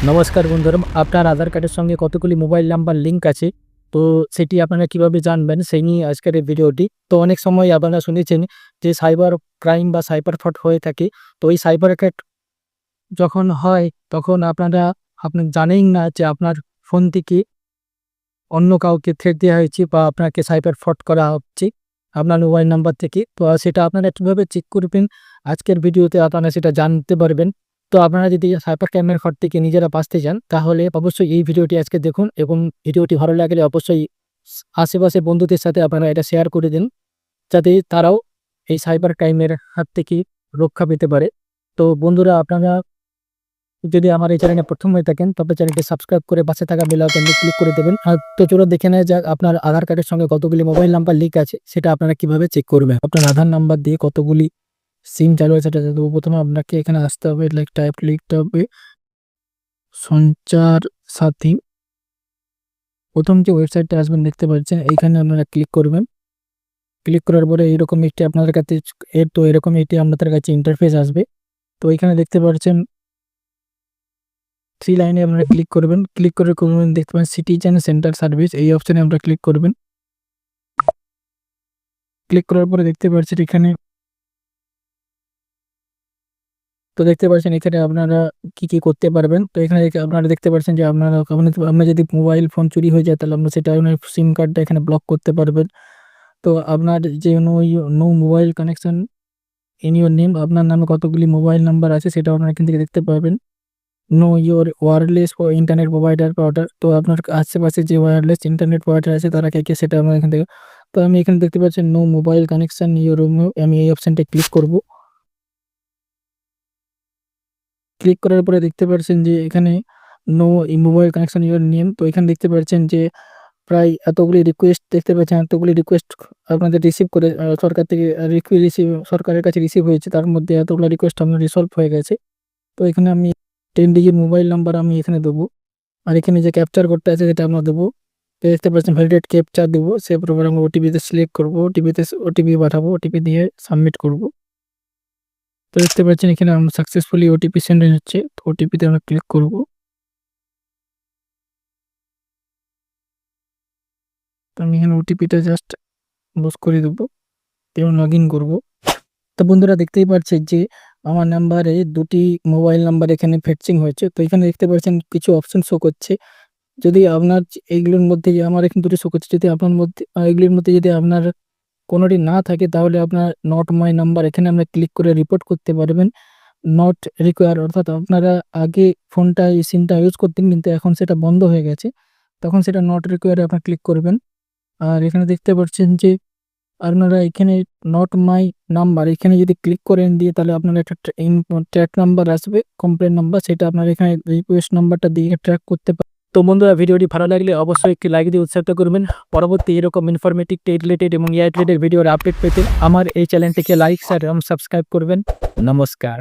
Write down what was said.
নমস্কার বন্ধুরা, আপনার আধার কার্ডের সঙ্গে কতগুলি মোবাইল নাম্বার লিঙ্ক আছে, তো সেটি আপনারা কিভাবে জানবেন সেই নিয়ে আজকের এই ভিডিওটি। তো অনেক সময় আপনারা শুনেছেন যে সাইবার ক্রাইম বা সাইবার ফ্রড হয়ে থাকে। তো এই সাইবার অ্যাটাক যখন হয় তখন আপনি জানেন না যে আপনার ফোন থেকে অন্য কাউকে থ্রেট দেওয়া হয়েছে বা আপনাকে সাইবার ফ্রড করা হচ্ছে আপনার মোবাইল নাম্বার থেকে। তো সেটা আপনারা কিভাবে চেক করবেন আজকের ভিডিওতে আপনারা সেটা জানতে পারবেন। তো আপনারা যদি সাইবার ক্রাইমের ফ্রড থেকে নিজেরা বাঁচতে চান তাহলে অবশ্যই এই ভিডিওটি আজকে দেখুন, এবং ভিডিওটি ভালো লাগলে অবশ্যই আশেপাশে বন্ধুদের সাথে আপনারা এটা শেয়ার করে দিন, যাতে তারাও এই সাইবার ক্রাইমের হাত থেকে রক্ষা পেতে পারে। তো বন্ধুরা, আপনারা যদি আমার এই চ্যানেলে প্রথম হয়ে থাকেন তবে চ্যানেলটি সাবস্ক্রাইব করে পাশে থাকা বেল আইকনটি ক্লিক করে দেবেন। আর তো চলো দেখে নেওয়া যাক আপনার আধার কার্ডের সঙ্গে কতগুলি মোবাইল নাম্বার লিঙ্ক আছে সেটা আপনারা কিভাবে চেক করবেন। আপনার আধার নাম্বার দিয়ে কতগুলি সিম চালু আছে সেটা দেবো। প্রথমে আপনাকে এখানে আসতে হবে, লিখতে হবে সঞ্চার সাথী। প্রথম যে ওয়েবসাইটটা আসবেন দেখতে পাচ্ছেন, এইখানে আপনারা ক্লিক করবেন। ক্লিক করার পরে এরকম একটি আপনাদের কাছে এরকম একটি আপনাদের কাছে ইন্টারফেস আসবে। তো এখানে দেখতে পাচ্ছেন 3 লাইনে আপনারা ক্লিক করবেন। ক্লিক করে দেখতে পাবেন সিটিজেন সেন্টার সার্ভিস, এই অপশনে আমরা ক্লিক করবেন। ক্লিক করার পরে দেখতে পাচ্ছেন এখানে আপনারা কি করতে পারবেন। তো এখানে আপনারা দেখতে পাচ্ছেন যে আপনার যদি মোবাইল ফোন চুরি হয়ে যায় তাহলে আপনার সেটা আপনার সিম কার্ডটা এখানে ব্লক করতে পারবেন। তো আপনার যে know mobile connection in your name, আপনার নামে কতগুলি মোবাইল নাম্বার আছে সেটাও আপনারা এখান থেকে দেখতে পারবেন। No your wireless internet provider তো আপনার আশেপাশে যে ওয়্যারলেস ইন্টারনেট প্রোভাইডার আছে তারা কে সেটা আমরা এখান থেকে। তো আমি এখানে দেখতে পাচ্ছি নো মোবাইল কানেকশন ইউর, আমি এই অপশানটা ক্লিক করব। ক্লিক করার পরে দেখতে পাচ্ছেন যে এখানে know mobile connection your name. তো এখানে দেখতে পাচ্ছেন যে প্রায় এতগুলি রিকোয়েস্ট আপনাদের রিসিভ করে সরকার থেকে সরকারের কাছে রিসিভ হয়েছে, তার মধ্যে এতগুলো রিকোয়েস্ট আপনার রিসলভ হয়ে গেছে। তো এখানে আমি 10 ডিজিট মোবাইল নাম্বার আমি এখানে দেবো, আর এখানে যে ক্যাপচার কোডটা আছে সেটা আমরা দেবো। তো দেখতে পাচ্ছেন ভ্যালিডেট ক্যাপচার দেবো, সেরপর আমরা ওটিপিতে সিলেক্ট করবো, ওটিপি পাঠাবো, ওটিপি দিয়ে সাবমিট করব। তো দেখতে পাচ্ছেন এখানে আমরা সাকসেসফুলি ওটিপি সেন্ড হচ্ছে, তো ওটিপিতে আমরা ক্লিক করব। তো আমি এখানে ওটিপিটা জাস্ট বস করে দেবো, এবং লগ ইন করবো। তো বন্ধুরা দেখতেই পাচ্ছেন যে আমার নাম্বারে 2টি মোবাইল নাম্বার এখানে ফেটচিং হয়েছে। তো এখানে দেখতে পাচ্ছেন কিছু অপশন শো করছে। যদি আপনার এইগুলোর মধ্যে যে আমার এখানে 2টি শো করছে, যদি আপনার মধ্যে এগুলির মধ্যে যদি আপনার কোনোটি না থাকে তাহলে আপনার নট মাই নাম্বার এখানে আমরা ক্লিক করে রিপোর্ট করতে পারবেন। নট রিকোয়ার, অর্থাৎ আপনারা আগে ফোনটা এই সিমটা ইউজ করতেন কিন্তু এখন সেটা বন্ধ হয়ে গেছে, তখন সেটা নট রিকোয়ারে আপনার ক্লিক করবেন। আর এখানে দেখতে পাচ্ছেন যে আপনারা এখানে নট মাই নাম্বার এখানে যদি ক্লিক করেন দিয়ে তাহলে আপনার একটা ট্র্যাক নাম্বার আসবে, কমপ্লেন নাম্বার, সেটা আপনার এখানে রিকোয়েস্ট নাম্বারটা দিয়ে ট্র্যাক করতে পারেন। তো বন্ধুরা, ভিডিওটি ভালো লাগলে অবশ্যই একটি লাইক দিয়ে উৎসাহিত করবেন। পরবর্তী এরকম ইনফরমেটিভ টেক রিলেটেড এবং এআই রিলেটেড ভিডিওর আপডেট পেতে আমার এই চ্যানেলটিকে লাইক, শেয়ার এবং সাবস্ক্রাইব করবেন। নমস্কার।